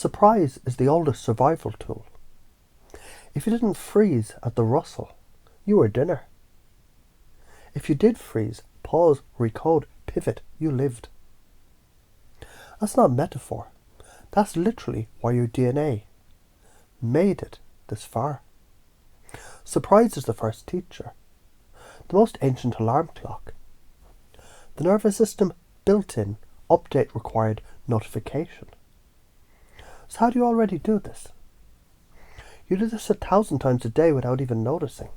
Surprise is the oldest survival tool. If you didn't freeze at the rustle, you were dinner. If you did freeze, pause, recode, pivot, you lived. That's not a metaphor. That's literally why your DNA made it this far. Surprise is the first teacher, the most ancient alarm clock. The nervous system built-in, update required notification. So how do you already do this? You do this 1,000 times a day without even noticing.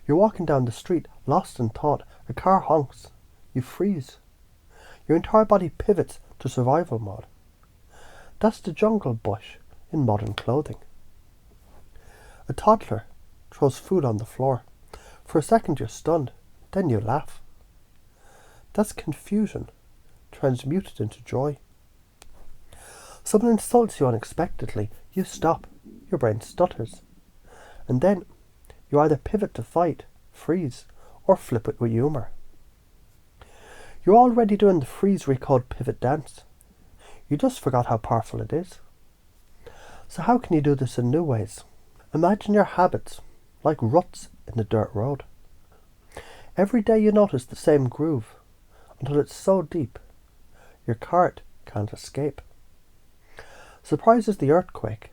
You're walking down the street, lost in thought, a car honks, you freeze. Your entire body pivots to survival mode. That's the jungle bush in modern clothing. A toddler throws food on the floor. For a second you're stunned, then you laugh. That's confusion, transmuted into joy. Someone insults you unexpectedly, you stop, your brain stutters. And then you either pivot to fight, freeze, or flip it with humour. You're already doing the freeze, recode, pivot dance. You just forgot how powerful it is. So how can you do this in new ways? Imagine your habits like ruts in the dirt road. Every day you notice the same groove until it's so deep your cart can't escape. Surprise is the earthquake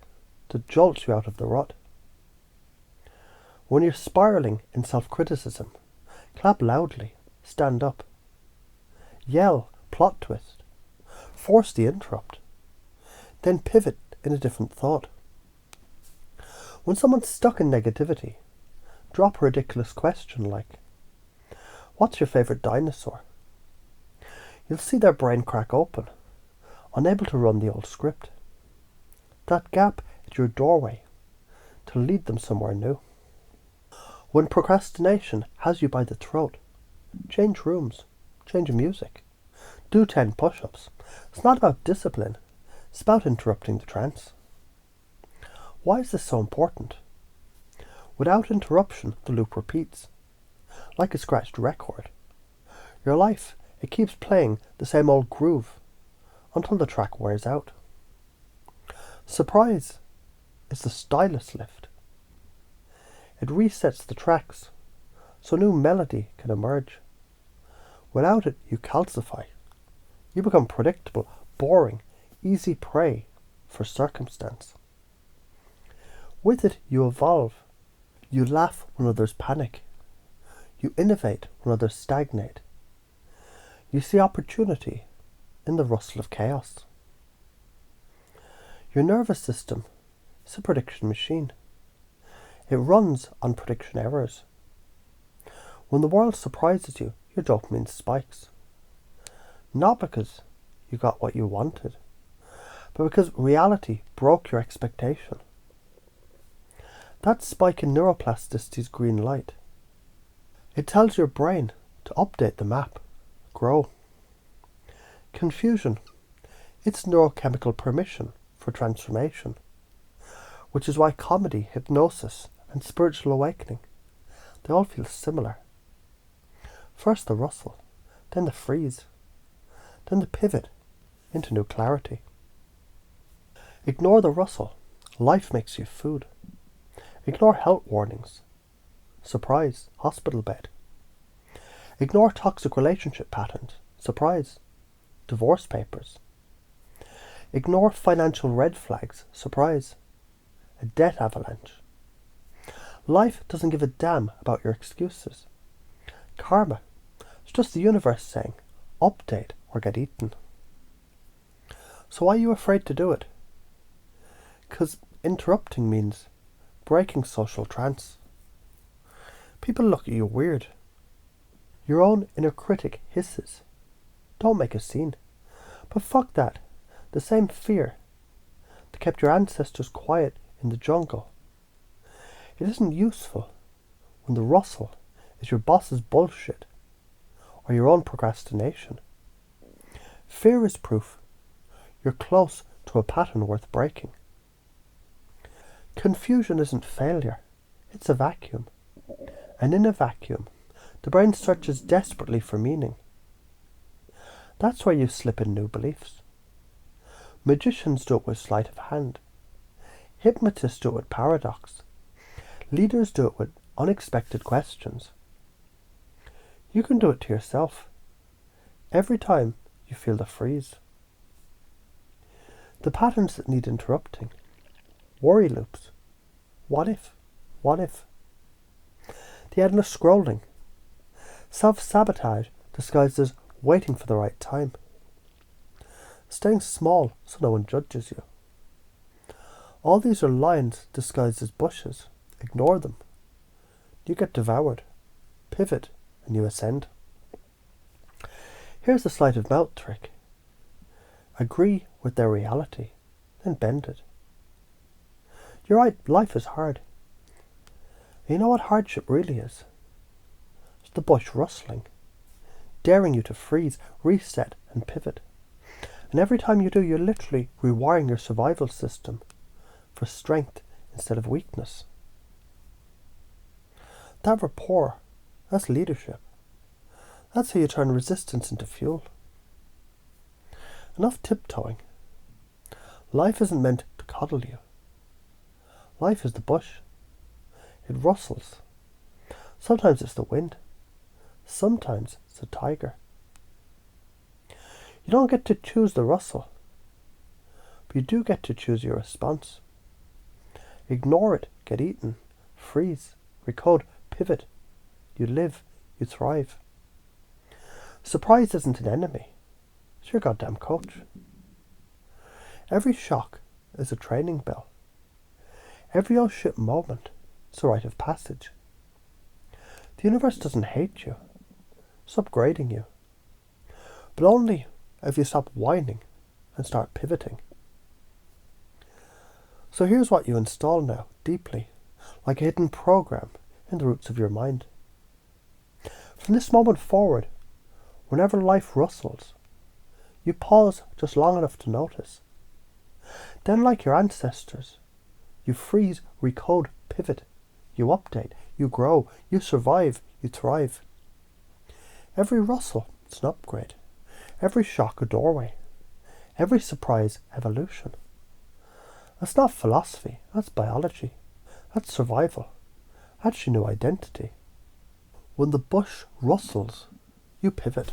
that jolts you out of the rut. When you're spiralling in self-criticism, clap loudly, stand up. Yell, plot twist. Force the interrupt. Then pivot in a different thought. When someone's stuck in negativity, drop a ridiculous question like, "What's your favourite dinosaur?" You'll see their brain crack open, unable to run the old script. That gap at your doorway to lead them somewhere new. When procrastination has you by the throat, change rooms, change music, do 10 push-ups. It's not about discipline, it's about interrupting the trance. Why is this so important? Without interruption, the loop repeats. Like a scratched record. Your life, it keeps playing the same old groove until the track wears out. Surprise is the stylus lift. It resets the tracks so new melody can emerge. Without it, you calcify. You become predictable, boring, easy prey for circumstance. With it, you evolve. You laugh when others panic. You innovate when others stagnate. You see opportunity in the rustle of chaos. Your nervous system is a prediction machine. It runs on prediction errors. When the world surprises you, your dopamine spikes. Not because you got what you wanted, but because reality broke your expectation. That spike in neuroplasticity's green light. It tells your brain to update the map, grow. Confusion, it's neurochemical permission for transformation, which is why comedy, hypnosis, and spiritual awakening, they all feel similar. First the rustle, then the freeze, then the pivot into new clarity. Ignore the rustle, life makes you food. Ignore health warnings, surprise, hospital bed. Ignore toxic relationship patterns, surprise, divorce papers. Ignore financial red flags, surprise, a debt avalanche. Life doesn't give a damn about your excuses. Karma, it's just the universe saying, update or get eaten. So why are you afraid to do it? Because interrupting means breaking social trance. People look at you weird. Your own inner critic hisses. Don't make a scene. But fuck that. The same fear that kept your ancestors quiet in the jungle. It isn't useful when the rustle is your boss's bullshit or your own procrastination. Fear is proof you're close to a pattern worth breaking. Confusion isn't failure, it's a vacuum. And in a vacuum, the brain searches desperately for meaning. That's where you slip in new beliefs. Magicians do it with sleight of hand. Hypnotists do it with paradox. Leaders do it with unexpected questions. You can do it to yourself every time you feel the freeze. The patterns that need interrupting. Worry loops. What if? What if? The endless scrolling. Self-sabotage disguised as waiting for the right time. Staying small so no one judges you. All these are lines disguised as bushes. Ignore them. You get devoured. Pivot and you ascend. Here's the sleight of mouth trick. Agree with their reality, then bend it. You're right, life is hard. You know what hardship really is? It's the bush rustling, daring you to freeze, reset and pivot. And every time you do, you're literally rewiring your survival system for strength instead of weakness. That rapport, that's leadership. That's how you turn resistance into fuel. Enough tiptoeing. Life isn't meant to coddle you. Life is the bush. It rustles. Sometimes it's the wind. Sometimes it's a tiger. You don't get to choose the rustle, but you do get to choose your response. Ignore it, get eaten, freeze, recode, pivot. You live, you thrive. Surprise isn't an enemy. It's your goddamn coach. Every shock is a training bell. Every oh shit moment is a rite of passage. The universe doesn't hate you. It's upgrading you. But only if you stop whining and start pivoting. So here's what you install now, deeply, like a hidden program in the roots of your mind. From this moment forward, whenever life rustles, you pause just long enough to notice. Then, like your ancestors, you freeze, recode, pivot, you update, you grow, you survive, you thrive. Every rustle is an upgrade. Every shock a doorway. Every surprise evolution. That's not philosophy, that's biology. That's survival. That's your new identity. When the bush rustles, you pivot.